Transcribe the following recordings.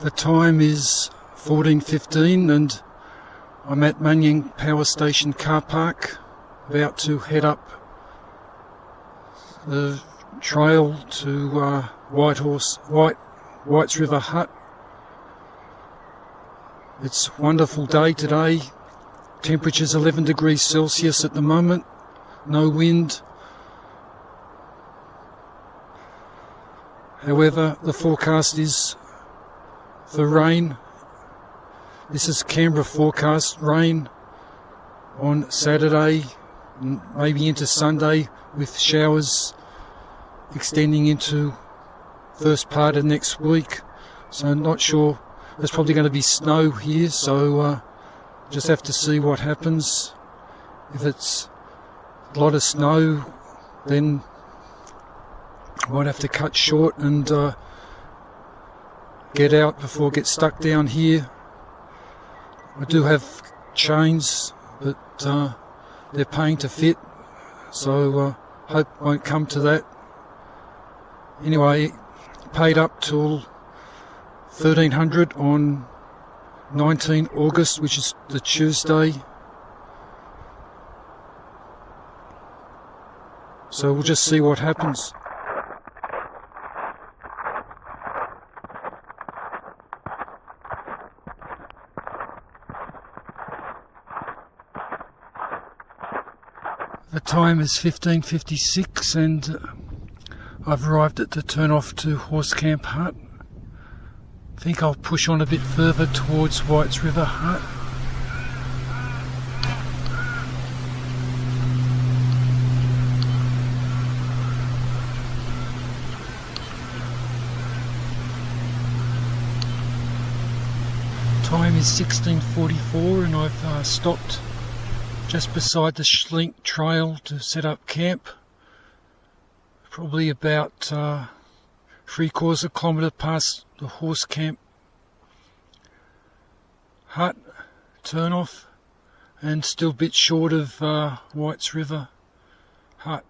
The time is 14:15 and I'm at Munyang Power Station car park, about to head up the trail to White's River Hut. It's a wonderful day today. Temperature's 11 degrees Celsius at the moment, no wind. However, the forecast is for rain. This is Canberra forecast, rain on Saturday, maybe into Sunday, with showers extending into first part of next week. So I'm not sure. There's probably going to be snow here, so just have to see what happens. If it's a lot of snow, then I might have to cut short and get out before I get stuck down here. I do have chains, but they're paying to fit, so hope it won't come to that. Anyway, paid up till 1300 on 19 August, which is the Tuesday. So we'll just see what happens. The time is 15:56 and I've arrived at the turn off to Horse Camp Hut. I think I'll push on a bit further towards White's River Hut. Time is 16:44 and I've stopped just beside the Schlink trail to set up camp. Probably about 3/4 kilometre past the Horse Camp Hut turn off, and still a bit short of White's River Hut.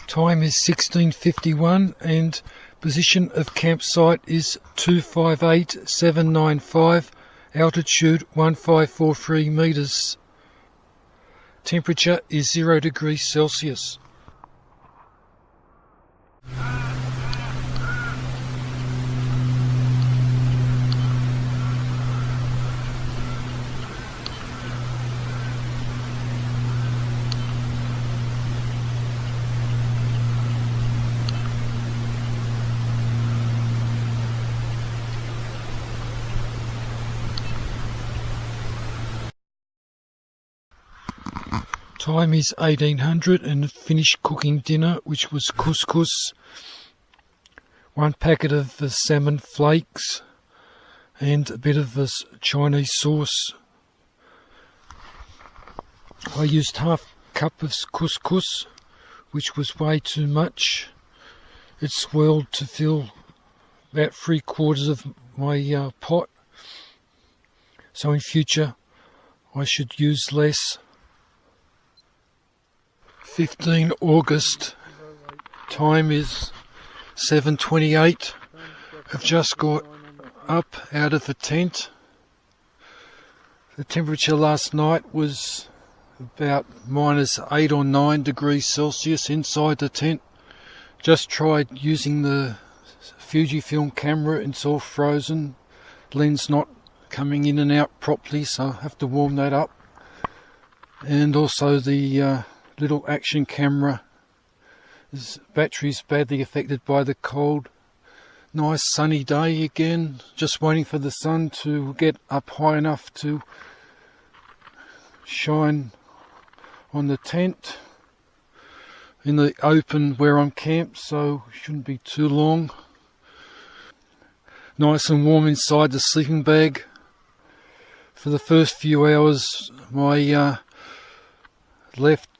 Time is 16:51 and position of campsite is 258795, altitude 1543 metres. Temperature is 0 degrees Celsius. Time is 1800 and finished cooking dinner, which was couscous, 1 packet of the salmon flakes and a bit of this Chinese sauce. I used half cup of couscous, which was way too much. It swirled to fill about 3/4 of my pot, so in future I should use less. 15 August, time is 7:28. I've just got up out of the tent. The temperature last night was about -8 or 9 degrees Celsius inside the tent. Just tried using the Fujifilm camera, it's all frozen, lens not coming in and out properly, so I have to warm that up. And also the little action camera, his battery's badly affected by the cold. Nice sunny day again, just waiting for the sun to get up high enough to shine on the tent in the open where I'm camped, so shouldn't be too long. Nice and warm inside the sleeping bag. For the first few hours my left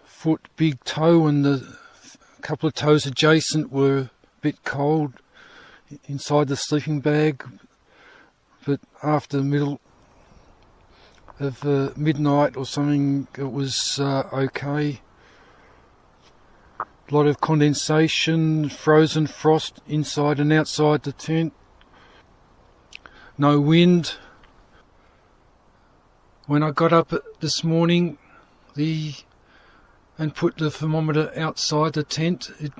foot, big toe, and the couple of toes adjacent were a bit cold inside the sleeping bag, but after the middle of midnight or something it was okay. A lot of condensation, frozen frost inside and outside the tent. No wind. When I got up this morning and put the thermometer outside the tent, it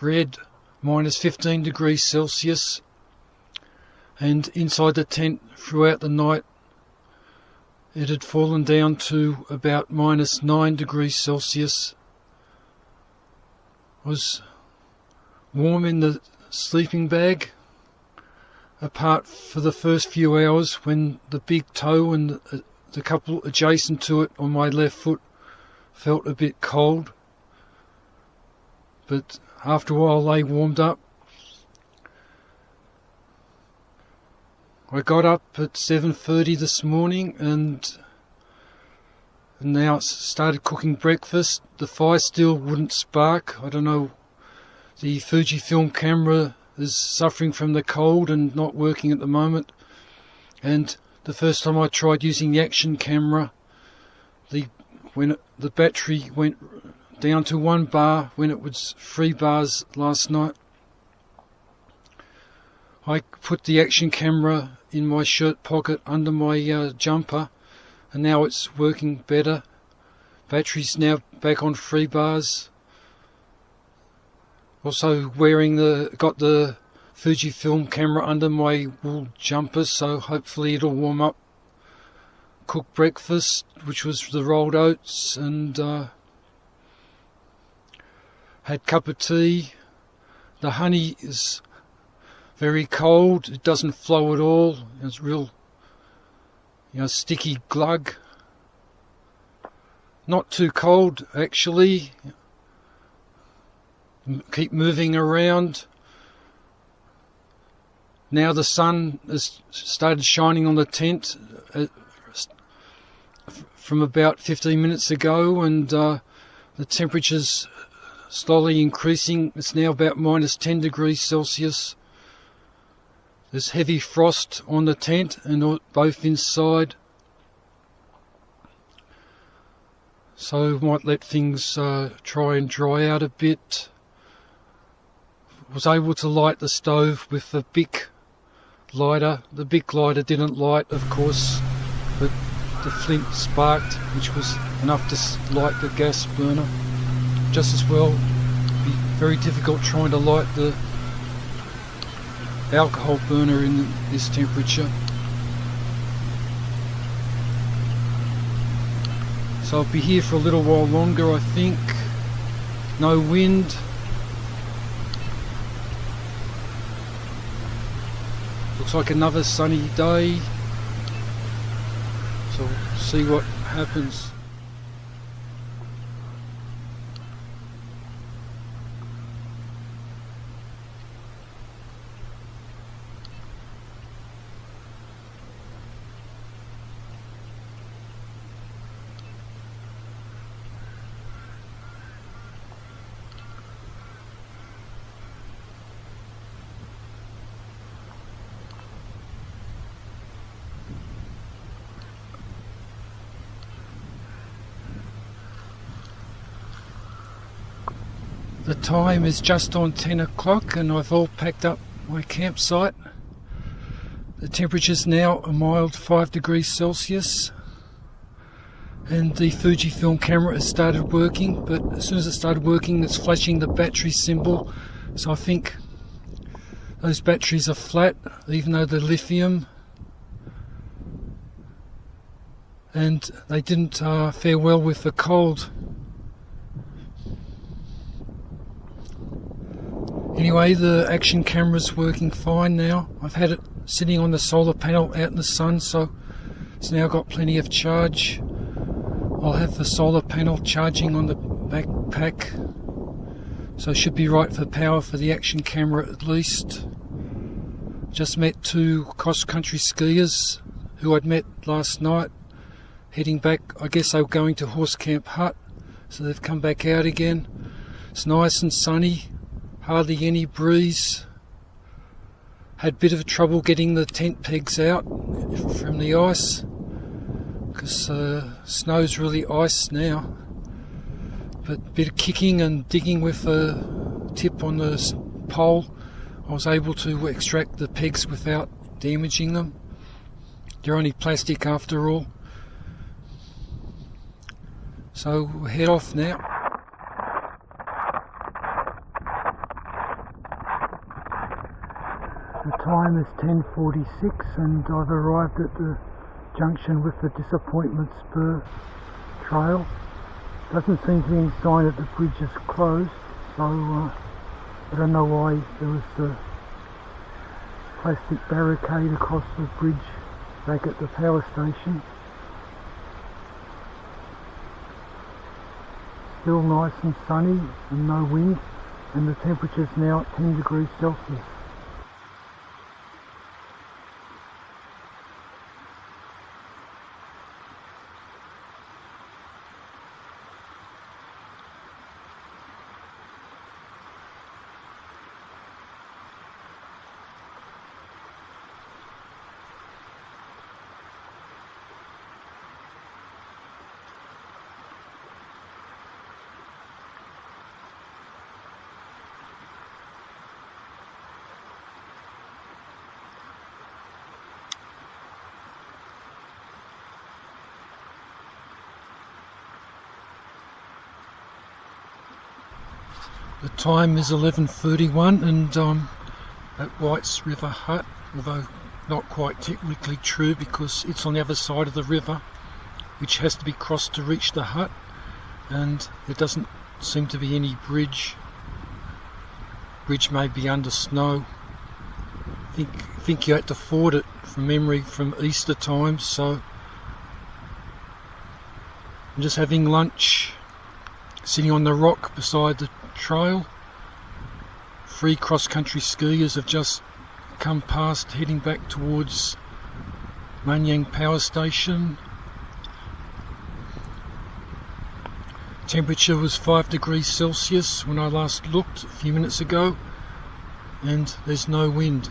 read minus 15 degrees Celsius, and inside the tent throughout the night it had fallen down to about minus 9 degrees Celsius. It was warm in the sleeping bag, apart for the first few hours when the big toe and the couple adjacent to it on my left foot felt a bit cold, but after a while they warmed up. I got up at 7:30 this morning and now started cooking breakfast. The fire still wouldn't spark. I don't know, the Fujifilm camera is suffering from the cold and not working at the moment, and the first time I tried using the action camera, when the battery went down to 1 bar when it was 3 bars last night. I put the action camera in my shirt pocket under my jumper, and now it's working better. Battery's now back on 3 bars. Also got the Fujifilm camera under my wool jumper, so hopefully it'll warm up. Cooked breakfast, which was the rolled oats, and had a cup of tea. The honey is very cold, it doesn't flow at all. It's real, sticky glug. Not too cold actually. Keep moving around. Now the sun has started shining on the tent from about 15 minutes ago, and the temperature's slowly increasing. It's now about minus 10 degrees Celsius. There's heavy frost on the tent and both inside, so might let things try and dry out a bit. Was able to light the stove with the Bic lighter. The Bic lighter didn't light, of course, but the flint sparked, which was enough to light the gas burner. Just as well, be very difficult trying to light the alcohol burner in this temperature. So I'll be here for a little while longer, I think. No wind. Looks like another sunny day. So we'll see what happens. The time is just on 10 o'clock and I've all packed up my campsite. The temperature's now a mild 5 degrees Celsius, and the Fujifilm camera has started working, but as soon as it started working it's flashing the battery symbol, so I think those batteries are flat even though they're lithium, and they didn't fare well with the cold. Anyway, the action camera's working fine now. I've had it sitting on the solar panel out in the sun, so it's now got plenty of charge. I'll have the solar panel charging on the backpack, so it should be right for power for the action camera at least. Just met 2 cross-country skiers who I'd met last night. Heading back, I guess they were going to Horse Camp Hut, so they've come back out again. It's nice and sunny. Hardly any breeze. Had a bit of trouble getting the tent pegs out from the ice because snow's really ice now. but a bit of kicking and digging with a tip on the pole, I was able to extract the pegs without damaging them. They're only plastic after all. So we'll head off now. The time is 10:46 and I've arrived at the junction with the Disappointment Spur trail. Doesn't seem to be any sign that the bridge is closed, so I don't know why there was the plastic barricade across the bridge back at the power station. Still nice and sunny and no wind, and the temperature's now at 10 degrees Celsius. The time is 11:31 and I'm at White's River Hut, although not quite technically true because it's on the other side of the river, which has to be crossed to reach the hut, and there doesn't seem to be any bridge. Bridge may be under snow. I think you had to ford it from memory from Easter times, so I'm just having lunch, sitting on the rock beside the trail. 3 cross-country skiers have just come past, heading back towards Munyang power station. Temperature was 5 degrees Celsius when I last looked a few minutes ago, and there's no wind.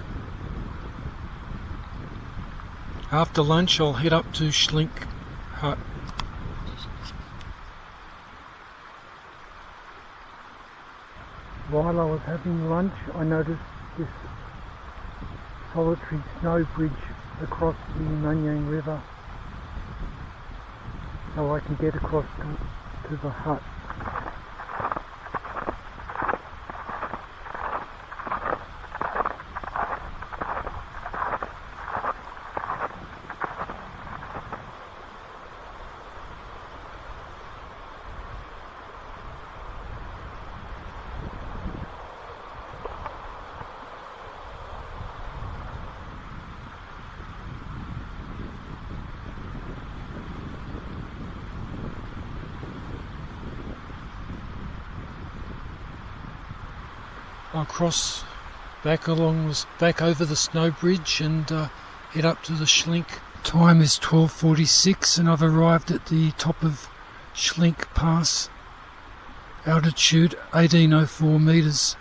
After lunch I'll head up to Schlink hut. While I was having lunch, I noticed this solitary snow bridge across the Munyang River, so I can get across to the hut. I'll cross back over the snow bridge and head up to the Schlink. Time is 12:46 and I've arrived at the top of Schlink Pass. Altitude 1804 metres.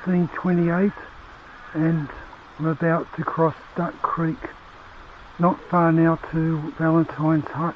.28 and I'm about to cross Duck Creek, not far now to Valentine's hut.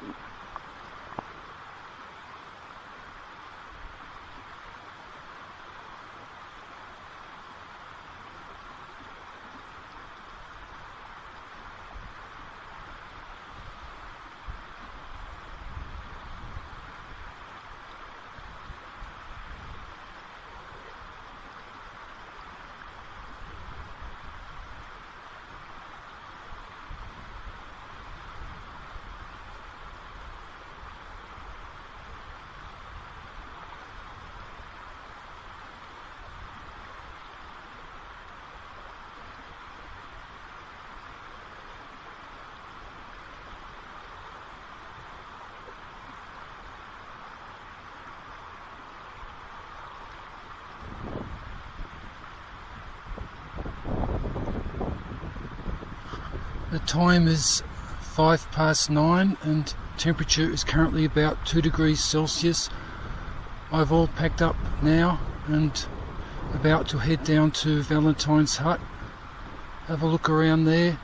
The time is 9:05 and temperature is currently about 2 degrees Celsius. I've all packed up now and about to head down to Valentine's hut. Have a look around there.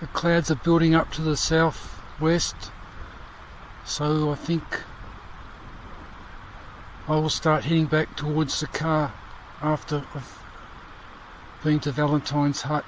The clouds are building up to the southwest, so I think I will start heading back towards the car after I've been to Valentine's hut.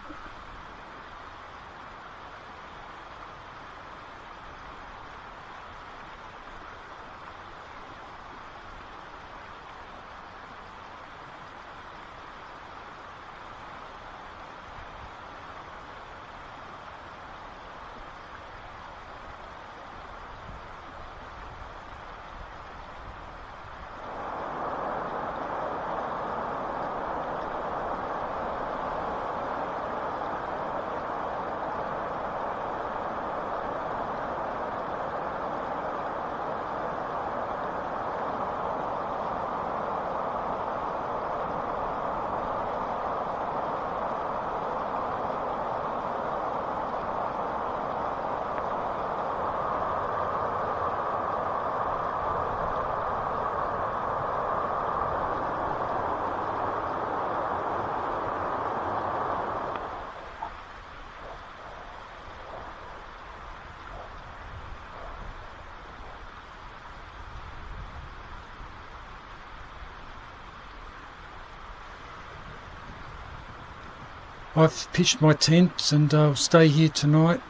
I've pitched my tent and I'll stay here tonight,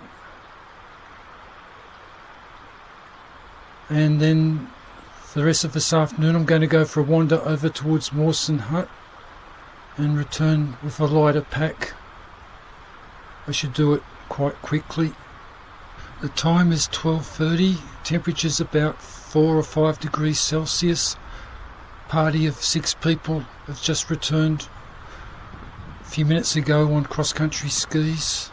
and then the rest of this afternoon I'm going to go for a wander over towards Mawson hut and return with a lighter pack. I should do it quite quickly. The time is 12:30, temperature's about 4 or 5 degrees Celsius. Party of 6 people have just returned a few minutes ago on cross-country skis.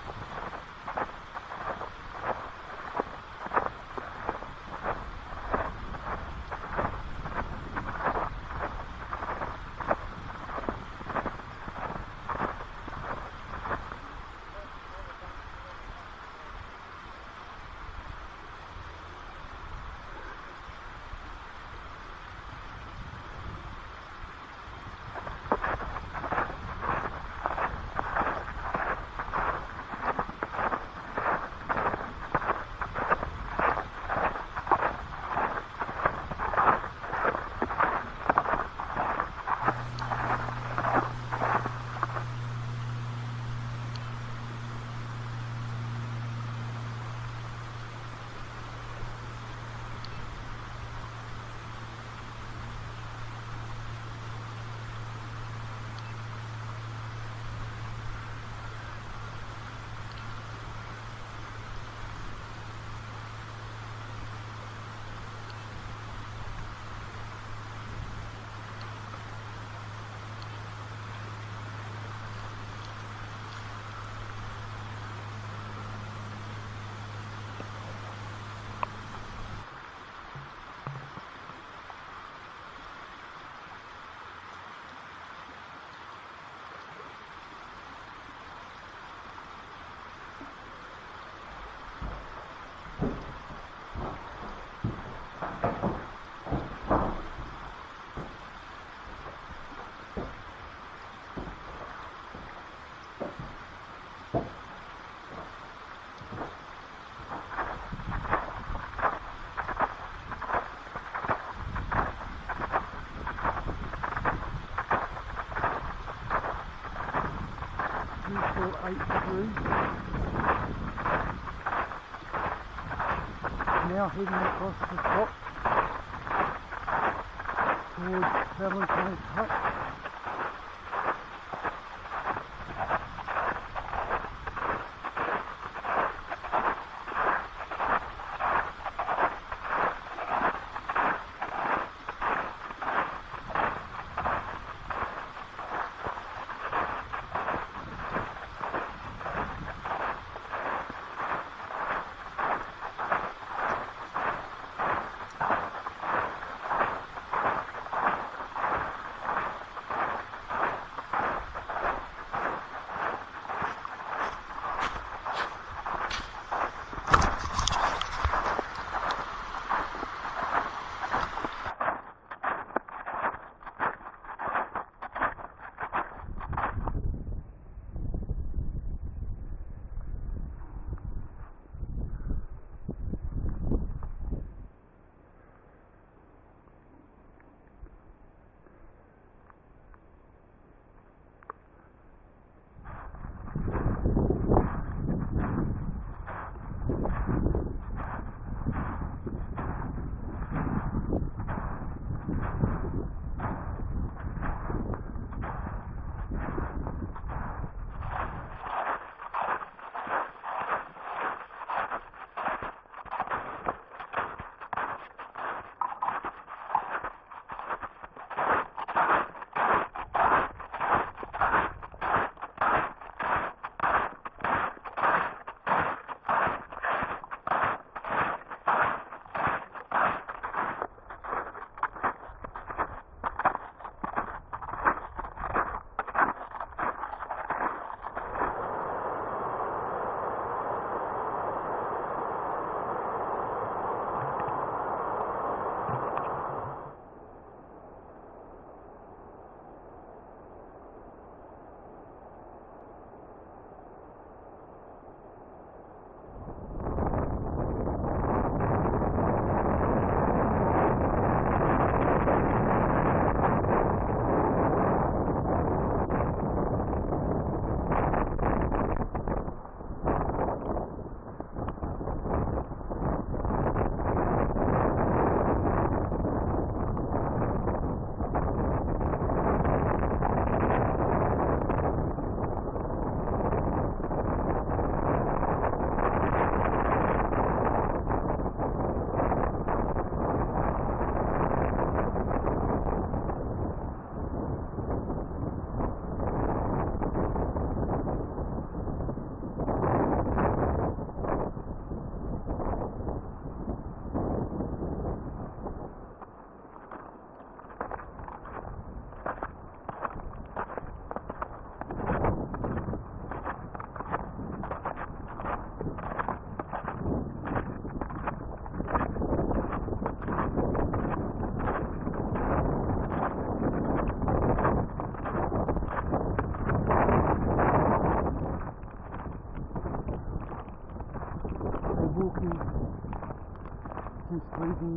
Beautiful 8 degrees. Now heading across the top towards Valentine's hut.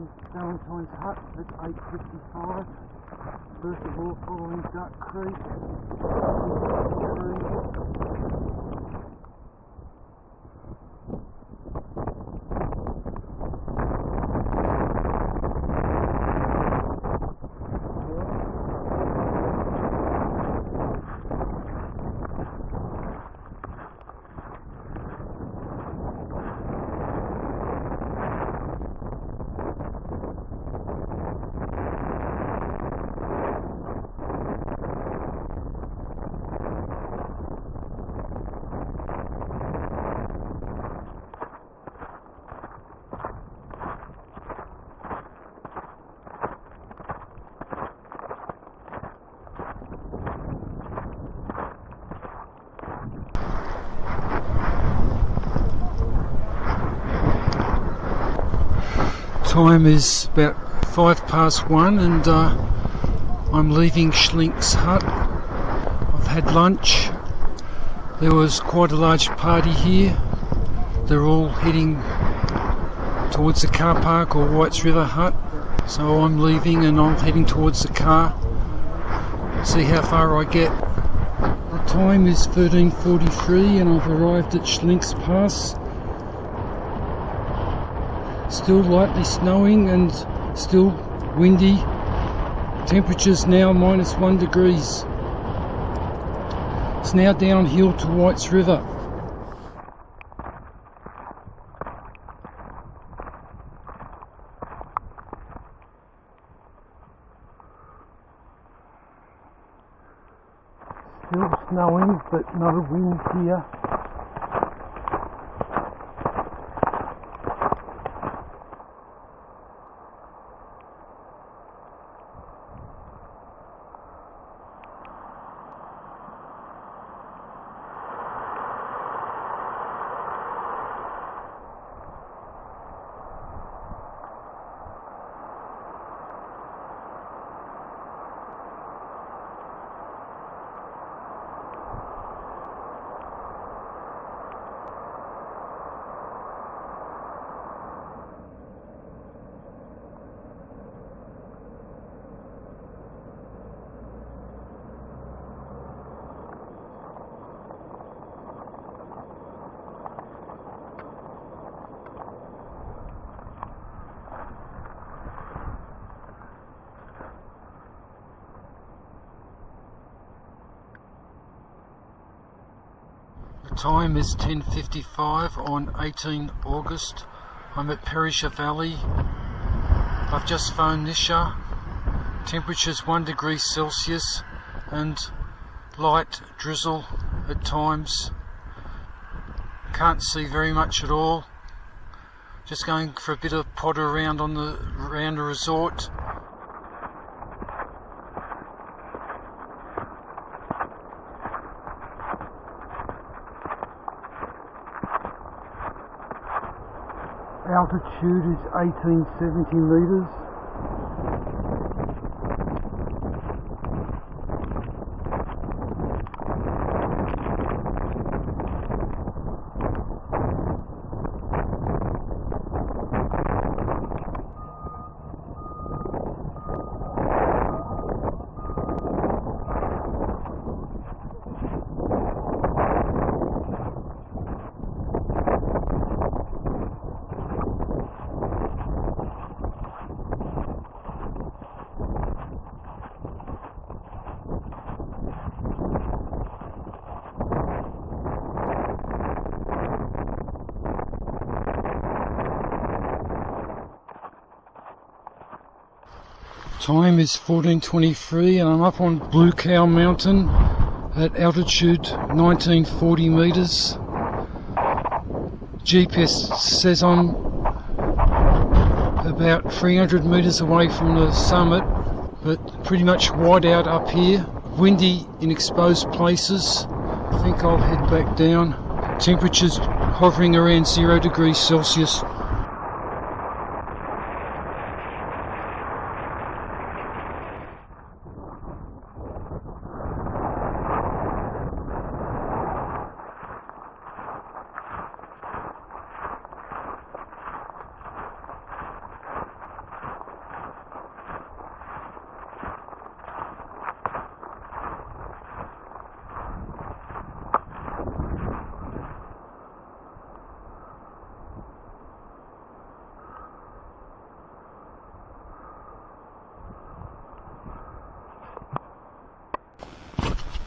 in Valentine's hut at 8:55. First of all, following Duck Creek. Time is about 1:05 and I'm leaving Schlink's hut. I've had lunch. There was quite a large party here. They're all heading towards the car park or Whites River hut. So I'm leaving and I'm heading towards the car. See how far I get. The time is 13:43 and I've arrived at Schlink's Pass. Still lightly snowing and still windy. Temperatures now -1 degrees. It's now downhill to Whites River. Still snowing but no wind here. The time is 10:55 on 18 August. I'm at Perisher Valley. I've just phoned Nisha. Temperature's 1 degree Celsius and light drizzle at times. Can't see very much at all. Just going for a bit of potter around around the resort. Altitude is 1870 metres. Time is 14:23 and I'm up on Blue Cow Mountain at altitude 1940 metres. GPS says I'm about 300 metres away from the summit, but pretty much white out up here. Windy in exposed places. I think I'll head back down. Temperatures hovering around 0 degrees Celsius.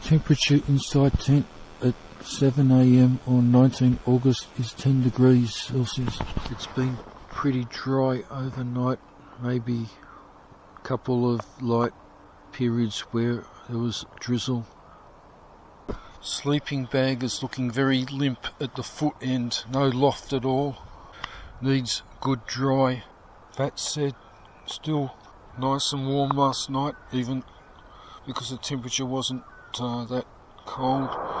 Temperature inside tent at 7 AM on 19 August is 10 degrees Celsius. It's been pretty dry overnight, maybe a couple of light periods where there was drizzle. Sleeping bag is looking very limp at the foot end, no loft at all. Needs good dry. That said, still nice and warm last night, even because the temperature wasn't that cold.